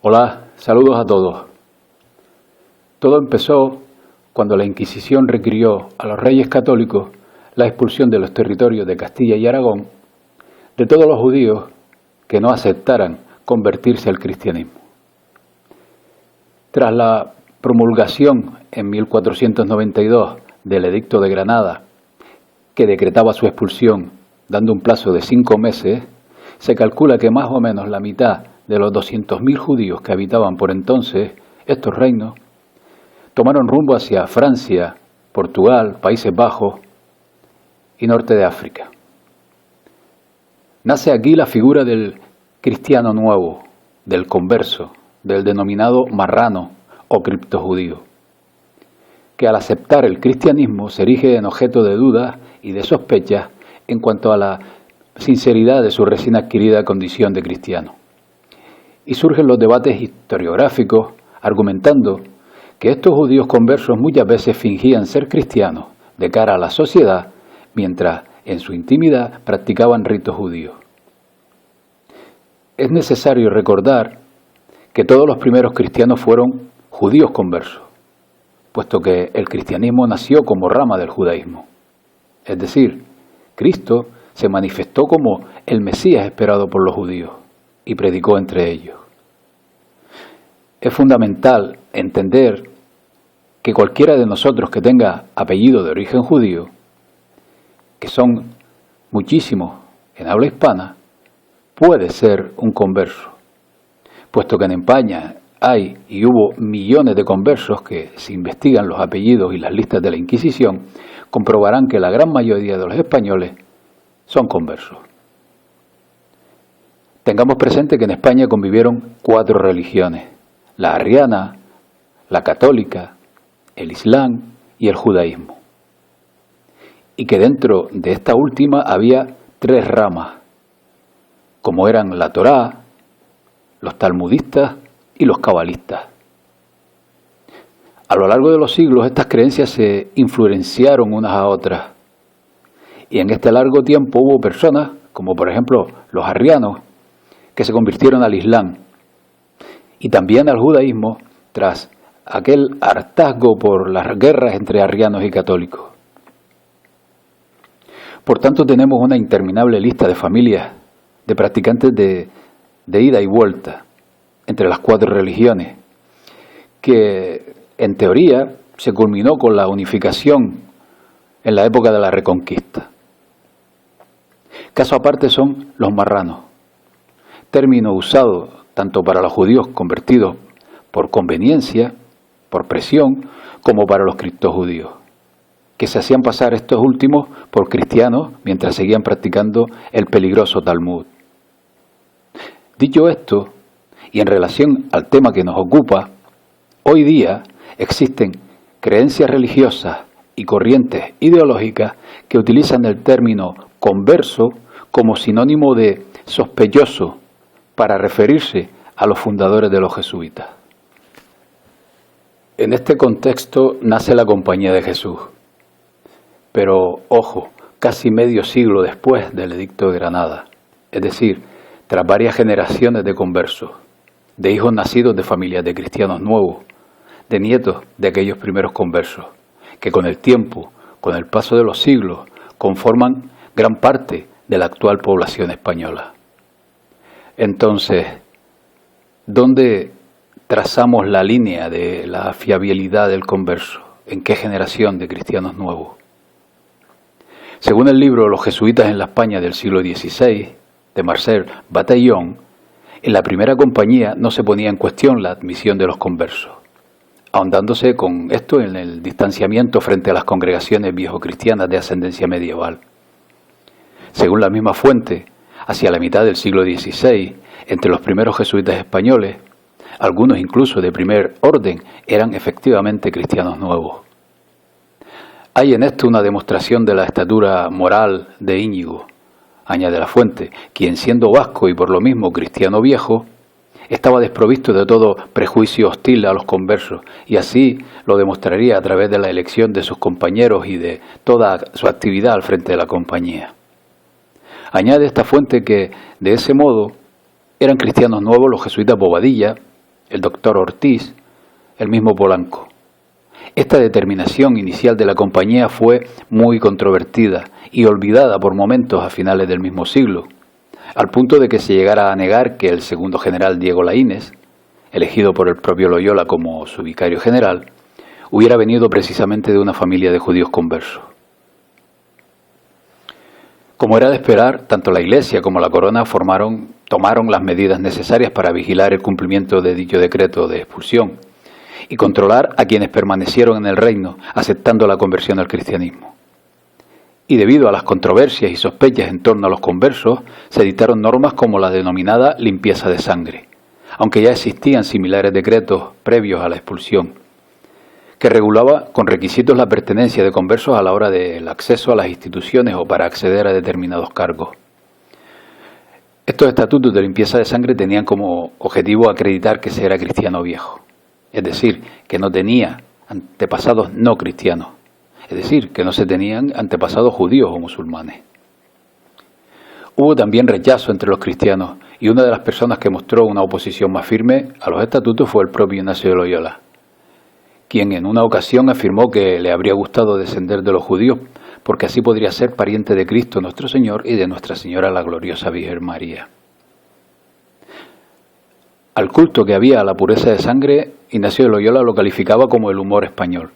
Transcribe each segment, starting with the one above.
Hola, saludos a todos. Todo empezó cuando la Inquisición requirió a los reyes católicos la expulsión de los territorios de Castilla y Aragón de todos los judíos que no aceptaran convertirse al cristianismo. Tras la promulgación en 1492 del Edicto de Granada, que decretaba su expulsión dando un plazo de 5 meses, se calcula que más o menos la mitad de los 200.000 judíos que habitaban por entonces estos reinos tomaron rumbo hacia Francia, Portugal, Países Bajos y norte de África. Nace aquí la figura del cristiano nuevo, del converso, del denominado marrano o criptojudío, que al aceptar el cristianismo se erige en objeto de dudas y de sospechas en cuanto a la sinceridad de su recién adquirida condición de cristiano. Y surgen los debates historiográficos argumentando que estos judíos conversos muchas veces fingían ser cristianos de cara a la sociedad, mientras en su intimidad practicaban ritos judíos. Es necesario recordar que todos los primeros cristianos fueron judíos conversos, puesto que el cristianismo nació como rama del judaísmo. Es decir, Cristo se manifestó como el Mesías esperado por los judíos y predicó entre ellos. Es fundamental entender que cualquiera de nosotros que tenga apellido de origen judío, que son muchísimos en habla hispana, puede ser un converso, puesto que en España hay y hubo millones de conversos que, si investigan los apellidos y las listas de la Inquisición, comprobarán que la gran mayoría de los españoles son conversos. Tengamos presente que en España convivieron 4 religiones: la arriana, la católica, el islam y el judaísmo. Y que dentro de esta última había 3 ramas, como eran la Torá, los talmudistas y los cabalistas. A lo largo de los siglos estas creencias se influenciaron unas a otras. Y en este largo tiempo hubo personas, como por ejemplo los arrianos, que se convirtieron al islam y también al judaísmo tras aquel hartazgo por las guerras entre arrianos y católicos. Por tanto, tenemos una interminable lista de familias de practicantes de ida y vuelta entre las 4 religiones, que en teoría se culminó con la unificación en la época de la Reconquista. Caso aparte son los marranos, término usado tanto para los judíos convertidos por conveniencia, por presión, como para los criptojudíos, que se hacían pasar estos últimos por cristianos mientras seguían practicando el peligroso Talmud. Dicho esto, y en relación al tema que nos ocupa, hoy día existen creencias religiosas y corrientes ideológicas que utilizan el término converso como sinónimo de sospechoso para referirse a los fundadores de los jesuitas. En este contexto nace la Compañía de Jesús. Pero, ojo, casi medio siglo después del Edicto de Granada, es decir, tras varias generaciones de conversos, de hijos nacidos de familias de cristianos nuevos, de nietos de aquellos primeros conversos, que con el tiempo, con el paso de los siglos, conforman gran parte de la actual población española. Entonces, ¿dónde trazamos la línea de la fiabilidad del converso? ¿En qué generación de cristianos nuevos? Según el libro Los jesuitas en la España del siglo XVI, de Marcel Bataillon, en la primera compañía no se ponía en cuestión la admisión de los conversos, ahondándose con esto en el distanciamiento frente a las congregaciones viejocristianas de ascendencia medieval. Según la misma fuente, hacia la mitad del siglo XVI, entre los primeros jesuitas españoles, algunos incluso de primer orden, eran efectivamente cristianos nuevos. Hay en esto una demostración de la estatura moral de Íñigo, añade la fuente, quien siendo vasco y por lo mismo cristiano viejo, estaba desprovisto de todo prejuicio hostil a los conversos, y así lo demostraría a través de la elección de sus compañeros y de toda su actividad al frente de la compañía. Añade esta fuente que, de ese modo, eran cristianos nuevos los jesuitas Bobadilla, el doctor Ortiz, el mismo Polanco. Esta determinación inicial de la compañía fue muy controvertida y olvidada por momentos a finales del mismo siglo, al punto de que se llegara a negar que el segundo general Diego Laínez, elegido por el propio Loyola como su vicario general, hubiera venido precisamente de una familia de judíos conversos. Como era de esperar, tanto la Iglesia como la Corona tomaron las medidas necesarias para vigilar el cumplimiento de dicho decreto de expulsión y controlar a quienes permanecieron en el reino, aceptando la conversión al cristianismo. Y debido a las controversias y sospechas en torno a los conversos, se dictaron normas como la denominada limpieza de sangre, aunque ya existían similares decretos previos a la expulsión, que regulaba con requisitos la pertenencia de conversos a la hora del acceso a las instituciones o para acceder a determinados cargos. Estos estatutos de limpieza de sangre tenían como objetivo acreditar que se era cristiano viejo, es decir, que no tenía antepasados no cristianos, es decir, que no se tenían antepasados judíos o musulmanes. Hubo también rechazo entre los cristianos y una de las personas que mostró una oposición más firme a los estatutos fue el propio Ignacio de Loyola, quien en una ocasión afirmó que le habría gustado descender de los judíos porque así podría ser pariente de Cristo nuestro Señor y de Nuestra Señora la gloriosa Virgen María. Al culto que había a la pureza de sangre, Ignacio de Loyola lo calificaba como el humor español.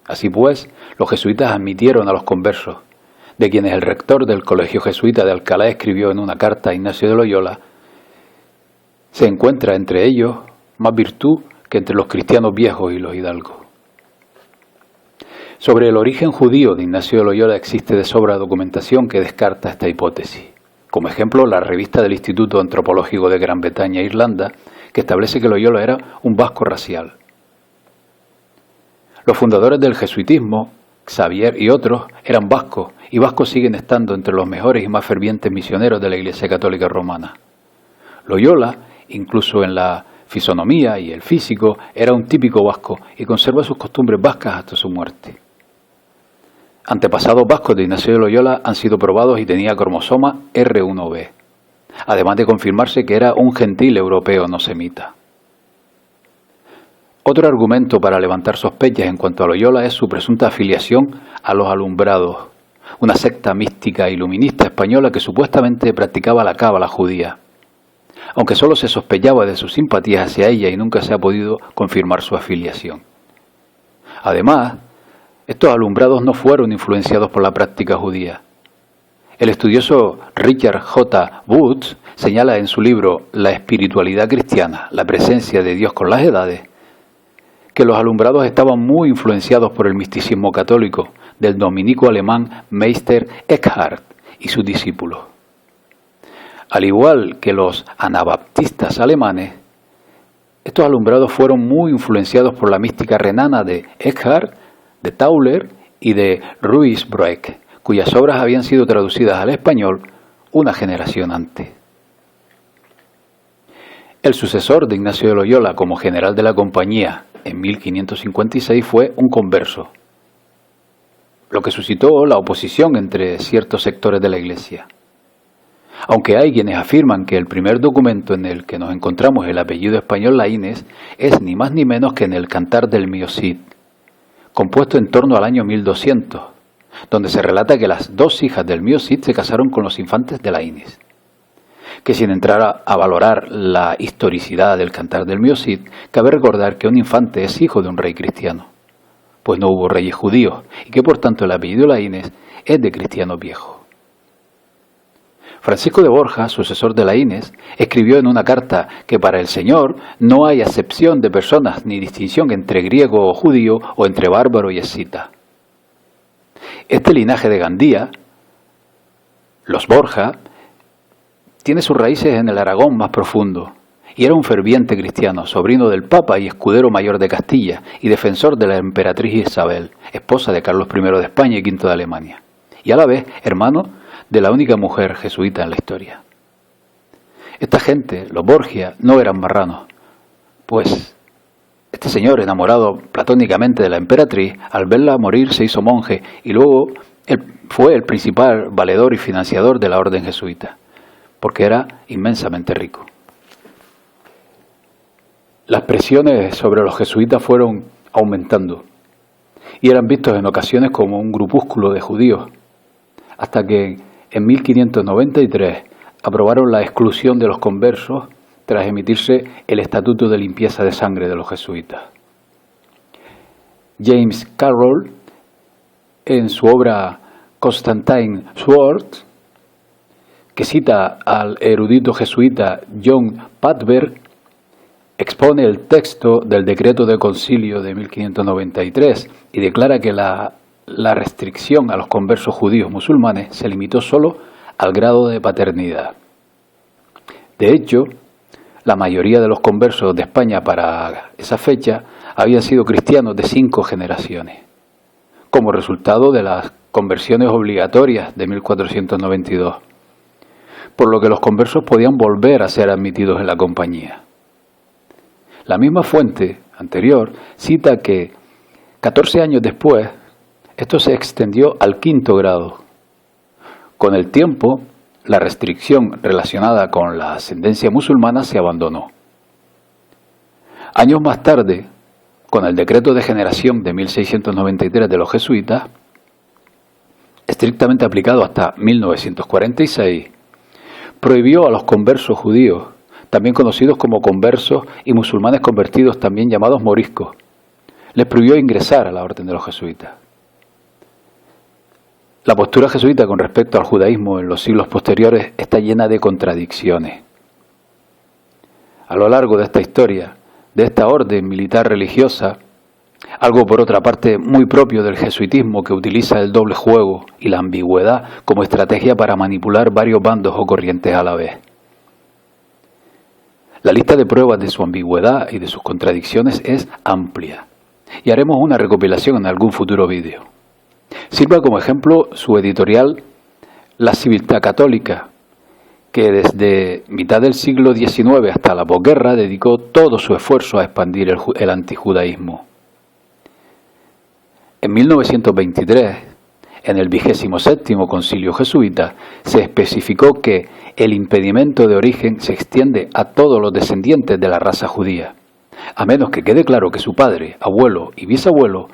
Así pues, los jesuitas admitieron a los conversos, de quienes el rector del Colegio Jesuita de Alcalá escribió en una carta a Ignacio de Loyola: se encuentra entre ellos más virtud que entre los cristianos viejos y los hidalgos. Sobre el origen judío de Ignacio de Loyola existe de sobra documentación que descarta esta hipótesis. Como ejemplo, la revista del Instituto Antropológico de Gran Bretaña e Irlanda, que establece que Loyola era un vasco racial. Los fundadores del jesuitismo, Xavier y otros, eran vascos, y vascos siguen estando entre los mejores y más fervientes misioneros de la Iglesia Católica Romana. Loyola, incluso en la fisonomía y el físico, era un típico vasco y conserva sus costumbres vascas hasta su muerte. Antepasados vascos de Ignacio de Loyola han sido probados y tenía cromosoma R1b, además de confirmarse que era un gentil europeo no semita. Otro argumento para levantar sospechas en cuanto a Loyola es su presunta afiliación a los Alumbrados, una secta mística iluminista española que supuestamente practicaba la cábala judía, aunque solo se sospechaba de sus simpatías hacia ella y nunca se ha podido confirmar su afiliación. Además, estos alumbrados no fueron influenciados por la práctica judía. El estudioso Richard J. Woods señala en su libro La espiritualidad cristiana, la presencia de Dios con las edades, que los alumbrados estaban muy influenciados por el misticismo católico del dominico alemán Meister Eckhart y sus discípulos. Al igual que los anabaptistas alemanes, estos alumbrados fueron muy influenciados por la mística renana de Eckhart, de Tauler y de Ruysbroeck, cuyas obras habían sido traducidas al español una generación antes. El sucesor de Ignacio de Loyola como general de la compañía en 1556 fue un converso, lo que suscitó la oposición entre ciertos sectores de la Iglesia. Aunque hay quienes afirman que el primer documento en el que nos encontramos el apellido español Laínez es ni más ni menos que en el Cantar del Mío Cid, compuesto en torno al año 1200, donde se relata que las dos hijas del Mío Cid se casaron con los infantes de Laínez. Que sin entrar a valorar la historicidad del Cantar del Mío Cid, cabe recordar que un infante es hijo de un rey cristiano, pues no hubo reyes judíos, y que por tanto el apellido Laínez es de cristianos viejos. Francisco de Borja, sucesor de Laínez, escribió en una carta que para el Señor no hay acepción de personas ni distinción entre griego o judío o entre bárbaro y escita. Este linaje de Gandía, los Borja, tiene sus raíces en el Aragón más profundo y era un ferviente cristiano, sobrino del Papa y escudero mayor de Castilla y defensor de la emperatriz Isabel, esposa de Carlos I de España y V de Alemania, y a la vez hermano de la única mujer jesuita en la historia. Esta gente, los Borgia, no eran marranos, pues este señor, enamorado platónicamente de la emperatriz, al verla morir se hizo monje y luego fue el principal valedor y financiador de la orden jesuita, porque era inmensamente rico. Las presiones sobre los jesuitas fueron aumentando y eran vistos en ocasiones como un grupúsculo de judíos, hasta que en 1593 aprobaron la exclusión de los conversos tras emitirse el Estatuto de Limpieza de Sangre de los jesuitas. James Carroll, en su obra Constantine Swords, que cita al erudito jesuita John Patberg, expone el texto del decreto de concilio de 1593 y declara que la restricción a los conversos judíos musulmanes se limitó solo al grado de paternidad. De hecho, la mayoría de los conversos de España para esa fecha habían sido cristianos de 5 generaciones, como resultado de las conversiones obligatorias de 1492, por lo que los conversos podían volver a ser admitidos en la compañía. La misma fuente anterior cita que 14 años después esto se extendió al 5º grado. Con el tiempo, la restricción relacionada con la ascendencia musulmana se abandonó. Años más tarde, con el decreto de generación de 1693 de los jesuitas, estrictamente aplicado hasta 1946, prohibió a los conversos judíos, también conocidos como conversos, y musulmanes convertidos, también llamados moriscos, les prohibió ingresar a la orden de los jesuitas. La postura jesuita con respecto al judaísmo en los siglos posteriores está llena de contradicciones. A lo largo de esta historia, de esta orden militar religiosa, algo por otra parte muy propio del jesuitismo, que utiliza el doble juego y la ambigüedad como estrategia para manipular varios bandos o corrientes a la vez. La lista de pruebas de su ambigüedad y de sus contradicciones es amplia, y haremos una recopilación en algún futuro vídeo. Sirva como ejemplo su editorial La Civiltà Católica, que desde mitad del siglo XIX hasta la posguerra dedicó todo su esfuerzo a expandir el antijudaísmo. En 1923, en el 27º Concilio Jesuita, se especificó que el impedimento de origen se extiende a todos los descendientes de la raza judía, a menos que quede claro que su padre, abuelo y bisabuelo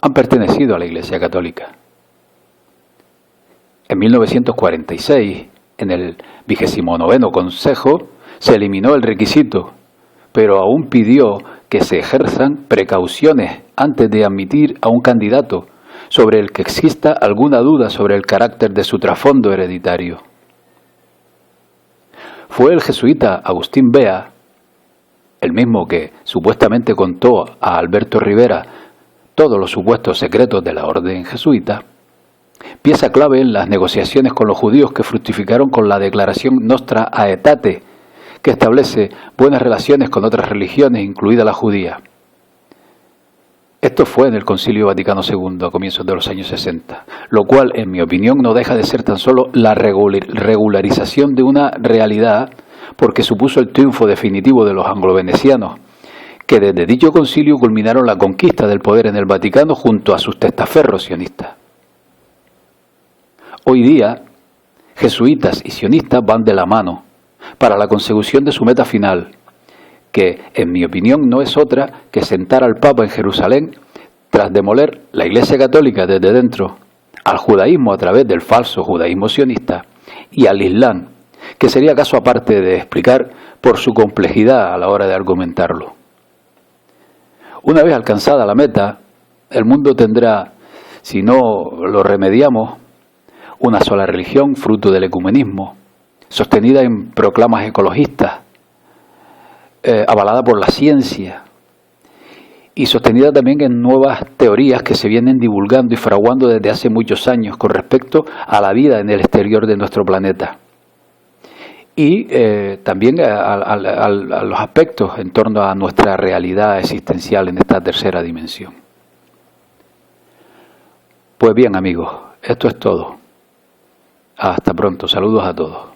han pertenecido a la Iglesia Católica. En 1946, en el 29º Consejo, se eliminó el requisito, pero aún pidió que se ejerzan precauciones antes de admitir a un candidato sobre el que exista alguna duda sobre el carácter de su trasfondo hereditario. Fue el jesuita Agustín Bea, el mismo que supuestamente contó a Alberto Rivera todos los supuestos secretos de la orden jesuita, pieza clave en las negociaciones con los judíos que fructificaron con la declaración Nostra Aetate, que establece buenas relaciones con otras religiones, incluida la judía. Esto fue en el Concilio Vaticano II a comienzos de los años 60, lo cual, en mi opinión, no deja de ser tan solo la regularización de una realidad, porque supuso el triunfo definitivo de los anglo-venecianos, que desde dicho concilio culminaron la conquista del poder en el Vaticano junto a sus testaferros sionistas. Hoy día, jesuitas y sionistas van de la mano para la consecución de su meta final, que, en mi opinión, no es otra que sentar al Papa en Jerusalén tras demoler la Iglesia Católica desde dentro, al judaísmo a través del falso judaísmo sionista y al Islam, que sería caso aparte de explicar por su complejidad a la hora de argumentarlo. Una vez alcanzada la meta, el mundo tendrá, si no lo remediamos, una sola religión fruto del ecumenismo, sostenida en proclamas ecologistas, avalada por la ciencia y sostenida también en nuevas teorías que se vienen divulgando y fraguando desde hace muchos años con respecto a la vida en el exterior de nuestro planeta. Y también a los aspectos en torno a nuestra realidad existencial en esta tercera dimensión. Pues bien, amigos, esto es todo. Hasta pronto. Saludos a todos.